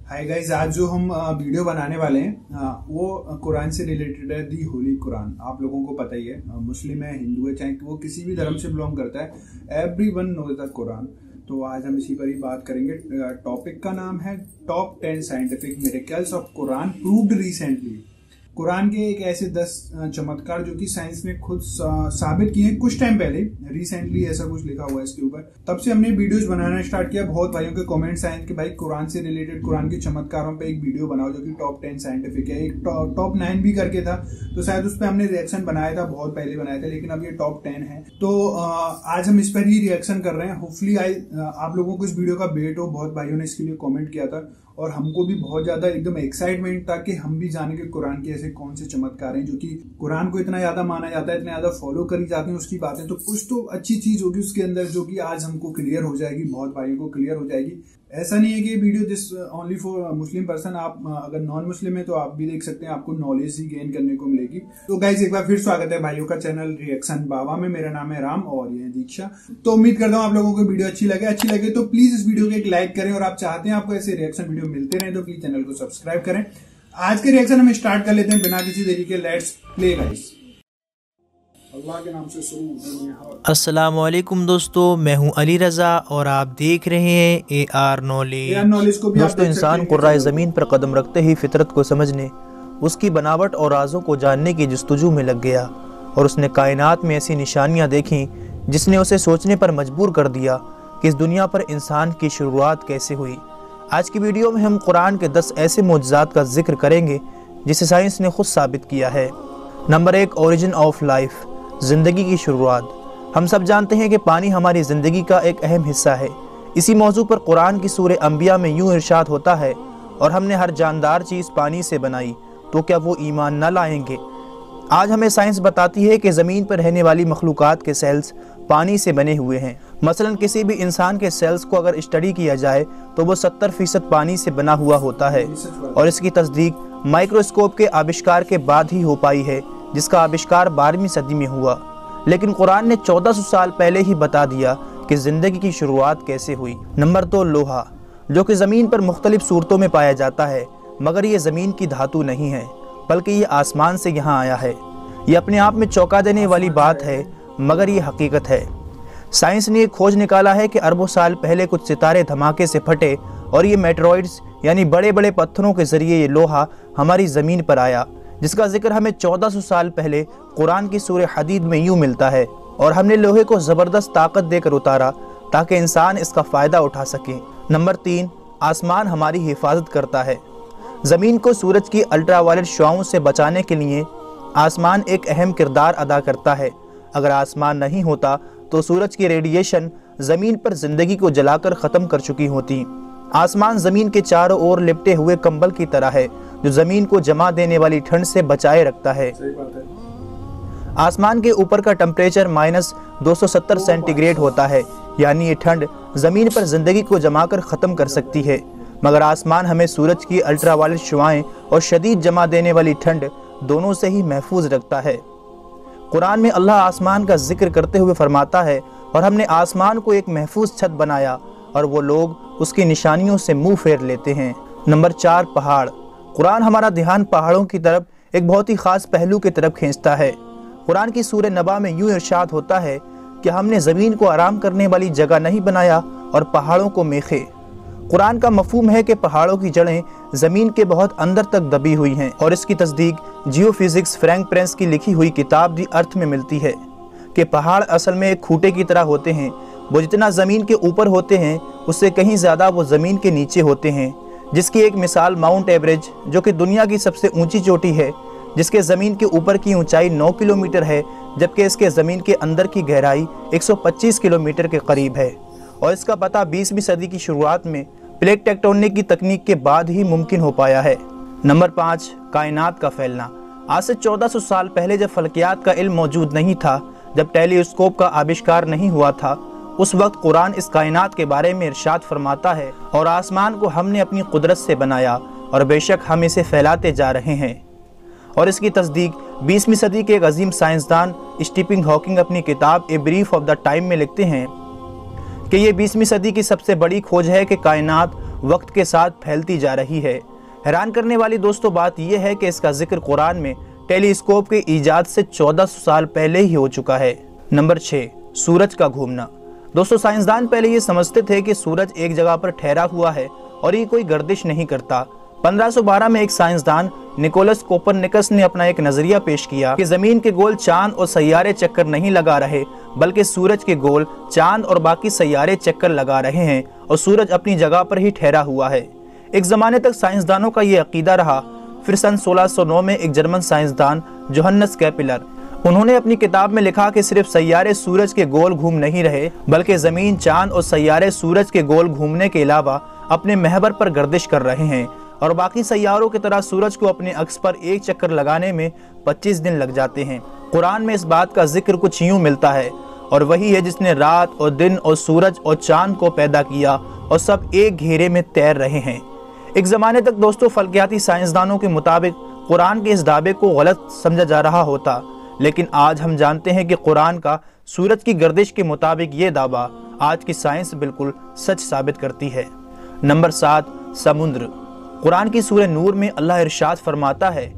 Hi guys, आज जो हम वीडियो बनाने वाले हैं वो कुरान से रिलेटेड है। दी होली कुरान आप लोगों को पता ही है, मुस्लिम है, हिंदू है, चाहे वो किसी भी धर्म से बिलोंग करता है, एवरीवन नोज द कुरान। तो आज हम इसी पर ही बात करेंगे। टॉपिक का नाम है top 10 scientific miracles of Quran proved recently. Quran के एक ऐसे 10 चमत्कार जो कि साइंस ने खुद साबित किए हैं कुछ टाइम पहले। रिसेंटली ऐसा कुछ लिखा हुआ है इसके ऊपर। तब से हमने वीडियोस बनाना स्टार्ट किया। बहुत भाइयों के कमेंट्स आए कि भाई कुरान से रिलेटेड, कुरान के चमत्कारों पे एक वीडियो बनाओ जो कि टॉप 10 साइंटिफिक है। एक टॉप 9 भी करके था, तो शायद उस पर हमने रिएक्शन बनाया था, बहुत पहले बनाया था, लेकिन अब ये टॉप 10 है। तो आज हम इस पर ही रिएक्शन कर रहे हैं। होपफुली आप लोगों को इस वीडियो का वेट हो। बहुत भाइयों ने इसके लिए कॉमेंट किया था और हमको भी बहुत ज्यादा एकदम एक्साइटमेंट था कि हम भी जाने के कुरान के ऐसे कौन से चमत्कार हैं जो कि कुरान को इतना ज्यादा माना जाता है, इतना ज्यादा फॉलो करी जाती है उसकी बातें। तो कुछ तो अच्छी चीज होगी उसके अंदर जो कि आज हमको क्लियर हो जाएगी, बहुत भाइयों को क्लियर हो जाएगी। ऐसा नहीं है कि video this only for Muslim person. आप अगर नॉन मुस्लिम है तो आप भी देख सकते हैं, आपको नॉलेज ही गेन करने को मिलेगी। तो गाइज एक बार फिर स्वागत है भाइयों का चैनल रिएक्शन बाबा में। मेरा नाम है राम और ये है दीक्षा। तो उम्मीद करता हूँ आप लोगों को वीडियो अच्छी लगे तो प्लीज इस वीडियो को एक लाइक करें, और आप चाहते हैं आपको ऐसे रिएक्शन वीडियो मिलते रहे तो प्लीज चैनल को सब्सक्राइब करें। आज के रिएक्शन हम स्टार्ट कर लेते हैं बिना किसी देरी के। Let's play guys. अल्लाह के नाम से शुरू। अस्सलामुअलैकुम दोस्तों, मैं हूं अली रजा और आप देख रहे हैं AR नॉलेज को भी। दोस्तों, इंसान कुर्राए ज़मीन पर कदम रखते ही फितरत को समझने, उसकी बनावट और राजों को जानने की जस्तजू में लग गया, और उसने कायनात में ऐसी निशानियां देखी जिसने उसे सोचने पर मजबूर कर दिया कि इस दुनिया पर इंसान की शुरुआत कैसे हुई। आज की वीडियो में हम कुरान के 10 ऐसे मोजज़ात का जिक्र करेंगे जिसे साइंस ने खुद साबित किया है। नंबर 1, ओरिजिन ऑफ लाइफ, ज़िंदगी की शुरुआत। हम सब जानते हैं कि पानी हमारी ज़िंदगी का एक अहम हिस्सा है। इसी मौजू पर कुरान की सूरह अंबिया में यूँ इरशाद होता है, और हमने हर जानदार चीज़ पानी से बनाई, तो क्या वो ईमान न लाएंगे। आज हमें साइंस बताती है कि ज़मीन पर रहने वाली मखलूक़ात के सेल्स पानी से बने हुए हैं। मसलन किसी भी इंसान के सेल्स को अगर स्टडी किया जाए तो वो 70% पानी से बना हुआ होता है, और इसकी तस्दीक माइक्रोस्कोप के आविष्कार के बाद ही हो पाई है, जिसका आविष्कार 12वीं सदी में हुआ। लेकिन कुरान ने 1400 साल पहले ही बता दिया कि ज़िंदगी की शुरुआत कैसे हुई। नंबर 2, लोहा, जो कि ज़मीन पर मुख्तलिफ सूरतों में पाया जाता है, मगर ये ज़मीन की धातु नहीं है, बल्कि ये आसमान से यहाँ आया है। ये अपने आप में चौंका देने वाली बात है, मगर ये हकीकत है। साइंस ने एक खोज निकाला है कि अरबों साल पहले कुछ सितारे धमाके से फटे, और ये मेटेरॉइड्स यानी बड़े बड़े पत्थरों के ज़रिए ये लोहा हमारी ज़मीन पर आया, जिसका जिक्र हमें 1400 साल पहले कुरान की सूरह हदीद में यूँ मिलता है। और हमने लोहे को ज़बरदस्त ताकत देकर उतारा ताकि इंसान इसका फ़ायदा उठा सके। नंबर 3, आसमान हमारी हिफाजत करता है। ज़मीन को सूरज की अल्ट्रावायलेट शुआओं से बचाने के लिए आसमान एक अहम किरदार अदा करता है। अगर आसमान नहीं होता तो सूरज की रेडिएशन ज़मीन पर ज़िंदगी को जलाकर ख़त्म कर चुकी होती। आसमान ज़मीन के चारों ओर लिपटे हुए कंबल की तरह है, जो ज़मीन को जमा देने वाली ठंड से बचाए रखता है। सही बात है। आसमान के ऊपर का टेम्परेचर -270 सेंटीग्रेड होता है, यानी ये ठंड ज़मीन पर ज़िंदगी को जमाकर ख़त्म कर सकती है, मगर आसमान हमें सूरज की अल्ट्रावायलेट शुआएं और शदीद जमा देने वाली ठंड दोनों से ही महफूज रखता है। कुरान में अल्लाह आसमान का जिक्र करते हुए फरमाता है, और हमने आसमान को एक महफूज छत बनाया, और वो लोग उसकी निशानियों से मुंह फेर लेते हैं। नंबर 4, पहाड़। कुरान हमारा ध्यान पहाड़ों की तरफ एक बहुत ही ख़ास पहलू की तरफ खींचता है। कुरान की सूरह नबा में यूँ इरशाद होता है कि हमने ज़मीन को आराम करने वाली जगह नहीं बनाया और पहाड़ों को मेखे। कुरान का मफहूम है कि पहाड़ों की जड़ें ज़मीन के बहुत अंदर तक दबी हुई हैं, और इसकी तस्दीक जियोफिज़िक्स फ्रैंक प्रेंस की लिखी हुई किताब दी अर्थ में मिलती है कि पहाड़ असल में एक खूंटे की तरह होते हैं। वो जितना ज़मीन के ऊपर होते हैं उससे कहीं ज़्यादा वो ज़मीन के नीचे होते हैं, जिसकी एक मिसाल माउंट एवरेस्ट, जो कि दुनिया की सबसे ऊंची चोटी है, जिसके ज़मीन के ऊपर की ऊंचाई 9 किलोमीटर है, जबकि इसके ज़मीन के अंदर की गहराई 125 किलोमीटर के करीब है। और इसका पता 20वीं सदी की शुरुआत में प्लेट टेक्टोनिक की तकनीक के बाद ही मुमकिन हो पाया है। नंबर 5, कायनात का फैलना। आज से 1400 साल पहले जब फल्कियात का इल्म मौजूद नहीं था, जब टेलीस्कोप का आविष्कार नहीं हुआ था, उस वक्त कुरान इस कायनात के बारे में इरशाद फरमाता है, और आसमान को हमने अपनी कुदरत से बनाया, और बेशक हम इसे फैलाते जा रहे हैं। और इसकी तस्दीक 20वीं सदी के एक अजीम साइंसदान स्टीफन हॉकिंग अपनी किताब a brief of the time में लिखते हैं कि ये 20वीं सदी की सबसे बड़ी खोज है कि कायनात वक्त के साथ फैलती जा रही है। हैरान करने वाली दोस्तों बात यह है कि इसका जिक्र कुरान में टेलीस्कोप के ईजाद से 1400 साल पहले ही हो चुका है। नंबर 6, सूरज का घूमना। दोस्तों साइंसदान पहले ये समझते थे कि सूरज एक जगह पर ठहरा हुआ है और ये कोई गर्दिश नहीं करता। 1512 में एक साइंसदान निकोलस कोपरनिकस ने अपना एक नजरिया पेश किया कि जमीन के गोल चांद और सैयारे चक्कर नहीं लगा रहे, बल्कि सूरज के गोल चांद और बाकी सैयारे चक्कर लगा रहे हैं और सूरज अपनी जगह पर ही ठहरा हुआ है। एक जमाने तक साइंसदानों का ये अकीदा रहा। फिर सन 1609 में एक जर्मन साइंसदान जोहन्स केपलर, उन्होंने अपनी किताब में लिखा कि सिर्फ सैयारे सूरज के गोल घूम नहीं रहे, बल्कि जमीन, चांद और सैयारे सूरज के गोल घूमने के अलावा अपने महवर पर गर्दिश कर रहे हैं और बाकी सैयारों की तरह सूरज को अपने अक्स पर एक चक्कर लगाने में 25 दिन लग जाते हैं। कुरान में इस बात का जिक्र कुछ यूं मिलता है, और वही है जिसने रात और दिन और सूरज और चांद को पैदा किया और सब एक घेरे में तैर रहे हैं। एक ज़माने तक दोस्तों फल्कियाती साइंसदानों के मुताबिक कुरान के इस दावे को गलत समझा जा रहा होता, लेकिन आज हम जानते हैं कि कुरान का सूरज की गर्दिश के मुताबिक ये दावा आज की साइंस बिल्कुल सच साबित करती है। नंबर 7, समुद्र। कुरान की सूरह नूर में अल्लाह इरशाद फरमाता है,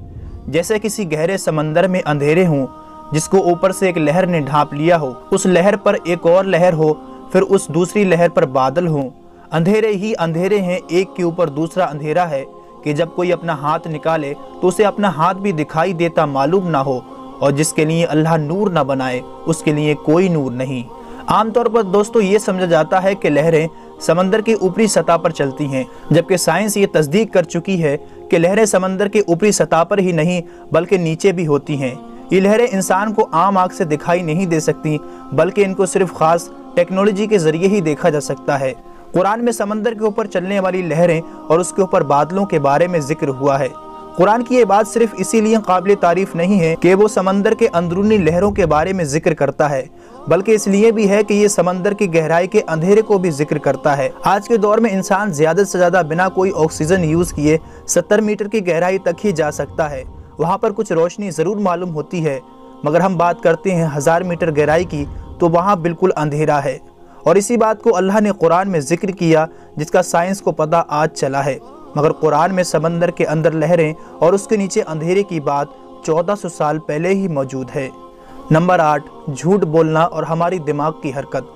जैसे किसी गहरे समंदर में अंधेरे हों जिसको ऊपर से एक लहर ने ढांप लिया हो, उस लहर पर एक और लहर हो, फिर उस दूसरी लहर पर बादल हों। अंधेरे ही अंधेरे हैं, एक के ऊपर दूसरा अंधेरा है कि जब कोई अपना हाथ निकाले तो उसे अपना हाथ भी दिखाई देता मालूम ना हो, और जिसके लिए अल्लाह नूर ना बनाए उसके लिए कोई नूर नहीं। आमतौर पर दोस्तों ये समझा जाता है कि लहरें समंदर की ऊपरी सतह पर चलती हैं, जबकि साइंस ये तस्दीक कर चुकी है कि लहरें समंदर के ऊपरी सतह पर ही नहीं बल्कि नीचे भी होती हैं। ये लहरें इंसान को आम आँख से दिखाई नहीं दे सकती, बल्कि इनको सिर्फ खास टेक्नोलॉजी के जरिए ही देखा जा सकता है। कुरान में समंदर के ऊपर चलने वाली लहरें और उसके ऊपर बादलों के बारे में जिक्र हुआ है। कुरान की ये बात सिर्फ इसीलिए काबिल तारीफ नहीं है कि वो समंदर के अंदरूनी लहरों के बारे में जिक्र करता है, बल्कि इसलिए भी है कि ये समंदर की गहराई के अंधेरे को भी जिक्र करता है। आज के दौर में इंसान ज्यादा से ज्यादा बिना कोई ऑक्सीजन यूज किए 70 मीटर की गहराई तक ही जा सकता है। वहाँ पर कुछ रोशनी जरूर मालूम होती है, मगर हम बात करते हैं 1000 मीटर गहराई की तो वहाँ बिल्कुल अंधेरा है। और इसी बात को अल्लाह ने कुरान में जिक्र किया, जिसका साइंस को पता आज चला है। मगर कुरान में समंदर के अंदर लहरें और उसके नीचे अंधेरे की बात 1400 साल पहले ही मौजूद है। नंबर 8, झूठ बोलना और हमारी दिमाग की हरकत।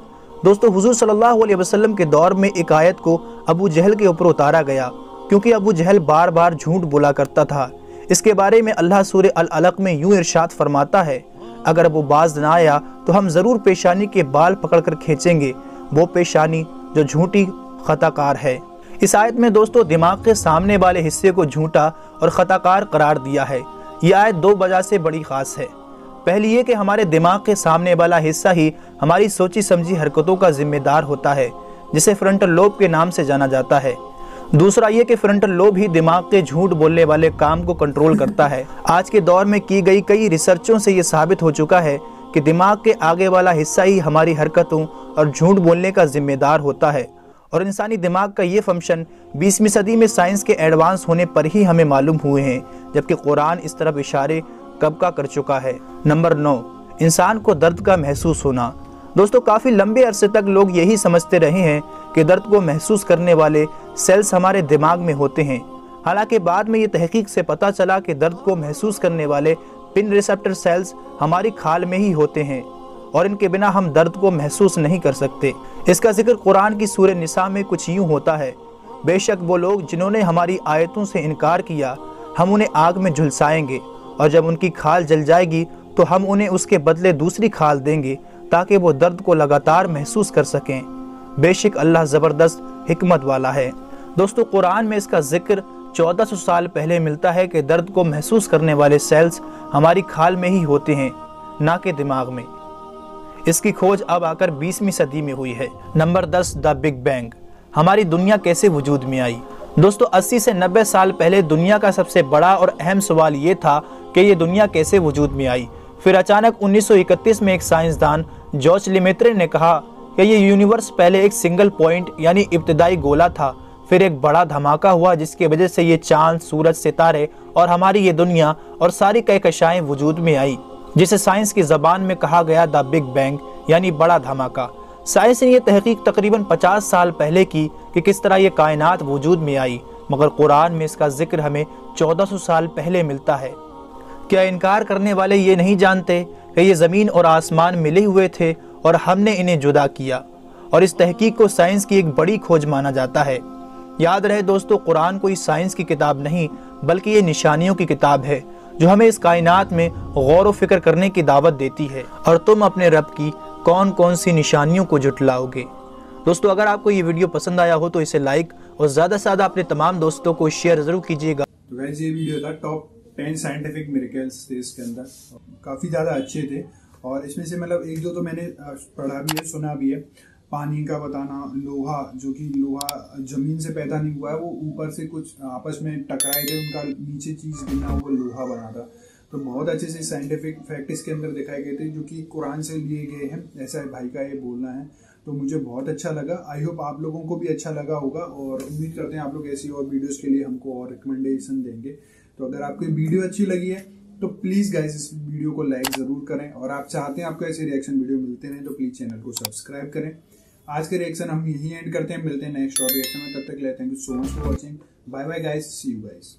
दोस्तों हुजूर सल्लल्लाहु अलैहि वसल्लम के दौर में एक आयत को अबू जहल के ऊपर उतारा गया, क्योंकि अबू जहल बार बार झूठ बोला करता था। इसके बारे में अल्लाह सूरह अल अलक में यूं इरशाद फरमाता है, अगर वो बाज ना आया तो हम ज़रूर पेशानी के बाल पकड़कर खींचेंगे, वो पेशानी जो झूठी खताकार है। इस आयत में दोस्तों दिमाग के सामने वाले हिस्से को झूठा और खताकार करार दिया है। यह आयत 2 वजह से बड़ी खास है। पहली ये कि हमारे दिमाग के सामने वाला हिस्सा ही हमारी सोची समझी हरकतों का जिम्मेदार होता है, जिसे फ्रंटल लोब के नाम से जाना जाता है। दूसरा ये कि फ्रंटल लोब ही दिमाग के झूठ बोलने वाले काम को कंट्रोल करता है। आज के दौर में की गई कई रिसर्चों से ये साबित हो चुका है कि दिमाग के आगे वाला हिस्सा ही हमारी हरकतों और झूठ बोलने का जिम्मेदार होता है। और इंसानी दिमाग का ये फंक्शन 20वीं सदी में साइंस के एडवांस होने पर ही हमें मालूम हुए हैं, जबकि कुरान इस तरफ इशारे कब का कर चुका है। नंबर 9, इंसान को दर्द का महसूस होना। दोस्तों काफ़ी लंबे अरसे तक लोग यही समझते रहे हैं कि दर्द को महसूस करने वाले सेल्स हमारे दिमाग में होते हैं। हालांकि बाद में ये तहकीक से पता चला कि दर्द को महसूस करने वाले पिन रिसेप्टर सेल्स हमारी खाल में ही होते हैं और इनके बिना हम दर्द को महसूस नहीं कर सकते। इसका जिक्र कुरान की सूरह निसा में कुछ यूँ होता है, बेशक वो लोग जिन्होंने हमारी आयतों से इनकार किया हम उन्हें आग में झुलसाएंगे, और जब उनकी खाल जल जाएगी तो हम उन्हें उसके बदले दूसरी खाल देंगे ताकि वो दर्द को लगातार महसूस कर सकें। बेशक अल्लाह ज़बरदस्त हिकमत वाला है। दोस्तों कुरान में इसका जिक्र 1400 साल पहले मिलता है कि दर्द को महसूस करने वाले सेल्स हमारी खाल में ही होते हैं, ना कि दिमाग में। इसकी खोज अब आकर 20वीं सदी में हुई है। Number 10, the big bang. हमारी दुनिया कैसे वजूद में आई। दोस्तों 80 से 90 साल पहले दुनिया का सबसे बड़ा और अहम सवाल ये था कि ये दुनिया कैसे वजूद में आई। फिर अचानक 1931 में एक साइंसदान जॉर्ज लेमेत्रे ने कहा कि ये यूनिवर्स पहले एक सिंगल पॉइंट यानी इब्तिदाई गोला था, फिर एक बड़ा धमाका हुआ जिसकी वजह से ये चांद, सूरज, सितारे और हमारी ये दुनिया और सारी कहकशाएं वजूद में आई, जिसे साइंस की ज़बान में कहा गया द बिग बैंग यानी बड़ा धमाका। साइंस ने यह तहकीक तकरीबन 50 साल पहले की कि किस तरह ये कायनात वजूद में आई, मगर कुरान में इसका जिक्र हमें 1400 साल पहले मिलता है। क्या इनकार करने वाले ये नहीं जानते कि ये ज़मीन और आसमान मिले हुए थे और हमने इन्हें जुदा किया? और इस तहकीक को साइंस की एक बड़ी खोज माना जाता है। याद रहे दोस्तों, कुरान कोई साइंस की किताब नहीं बल्कि ये निशानियों की किताब है जो हमें इस कायनात में गौर व फिक्र करने की दावत देती है। और तुम अपने रब की कौन कौन सी निशानियों को जुटलाओगे? दोस्तों, अगर आपको ये वीडियो पसंद आया हो तो इसे लाइक और ज़्यादा से ज़्यादा अपने तमाम दोस्तों को शेयर ज़रूर कीजिएगा। तो गाइस, ये वीडियो था टॉप 10 साइंटिफिक मिरेकल्स थे इसके अंदर। काफ़ी ज़्यादा अच्छे थे और इसमें से मतलब एक दो तो मैंने पढ़ा भी है, सुना भी है। पानी का बताना, लोहा, जो कि लोहा जमीन से पैदा नहीं हुआ है, वो ऊपर से कुछ आपस में टकराए थे, उनका नीचे चीज़ गिरना वो लोहा बना था। तो बहुत अच्छे से साइंटिफिक फैक्ट इसके अंदर दिखाए गए थे जो कि कुरान से लिए गए हैं, ऐसा भाई का ये बोलना है। तो मुझे बहुत अच्छा लगा। आई होप आप लोगों को भी अच्छा लगा होगा और उम्मीद करते हैं आप लोग ऐसी और वीडियोस के लिए हमको और रिकमेंडेशन देंगे। तो अगर आपको वीडियो अच्छी लगी है तो प्लीज़ गाइस इस वीडियो को लाइक ज़रूर करें, और आप चाहते हैं आपको ऐसे रिएक्शन वीडियो मिलते रहें तो प्लीज़ चैनल को सब्सक्राइब करें। आज के रिएक्शन हम यहीं एंड करते हैं, मिलते हैं नेक्स्ट और रिएक्शन में। तब तक के लिए thank you so much for watching. Bye bye guys, see you guys.